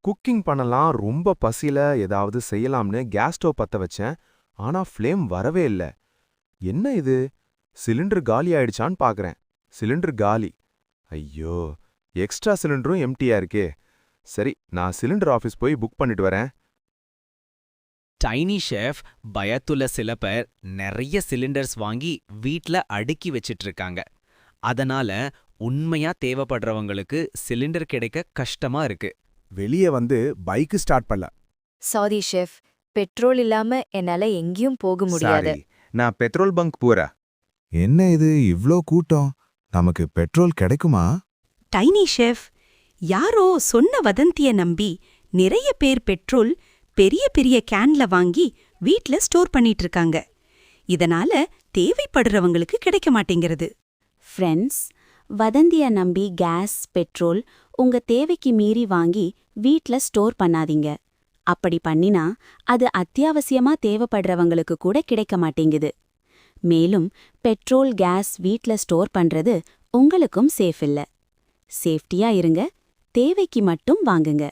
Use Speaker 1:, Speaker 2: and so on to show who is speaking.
Speaker 1: Cooking பண்ணலாம் ரொம்ப பசியில ஏதாவது செய்யலாம்னு கேஸ் ஸ்டவ் பத்த வச்சேன். ஆனா ஃப்ளேம் வரவே இல்ல. என்ன இது? சிலிண்டர் காலி ஆயிடுச்சான்னு பார்க்கறேன். சிலிண்டர் காலி. ஐயோ! எக்ஸ்ட்ரா சிலிண்டரும் எம்டியா இருக்கே. சரி, நான் சிலிண்டர் ஆஃபீஸ் போய் புக் பண்ணிட்டு வரேன்.
Speaker 2: டைனி ஷெஃப் பயத்துல சில பேர் நிறைய சிலிண்டர்ஸ் வாங்கி வீட்ல அடுக்கி வச்சிட்டு இருக்காங்க. அதனால உண்மையா தேவைப்படுறவங்களுக்கு சிலிண்டர் கிடைக்க கஷ்டமா இருக்கு.
Speaker 3: வெளியே வந்து பைக் ஸ்டார்ட் பண்ணல.
Speaker 4: சாரி ஷெஃப், பெட்ரோல் இல்லாம என்னால எங்கேயும் போக முடியாது.
Speaker 1: சாரி, நான் பெட்ரோல் பங்க் போறேன்.
Speaker 3: என்ன இது இவ்ளோ கூட்டம்? நமக்கு பெட்ரோல் கிடைக்குமா?
Speaker 5: டைனி ஷெஃப், யாரோ சொன்ன வதந்திய நம்பி நிறைய பேர் பெட்ரோல் பெரிய பெரிய கேன்ல வாங்கி வீட்ல ஸ்டோர் பண்ணிட்டு இருக்காங்க. இதனால தேவைப்படுறவங்களுக்கு கிடைக்க மாட்டேங்கிறது.
Speaker 6: ஃப்ரெண்ட்ஸ், வதந்திய நம்பி கேஸ், பெட்ரோல் உங்க தேவைக்கு மீறி வாங்கி வீட்ல ஸ்டோர் பண்ணாதீங்க. அப்படி பண்ணினா அது அத்தியாவசியமா தேவைப்படுறவங்களுக்கு கூட கிடைக்க மாட்டேங்குது. மேலும் பெட்ரோல், கேஸ் வீட்ல ஸ்டோர் பண்றது உங்களுக்கும் சேஃப் இல்ல. சேஃப்டியா இருங்க, தேவைக்கு மட்டும் வாங்குங்க.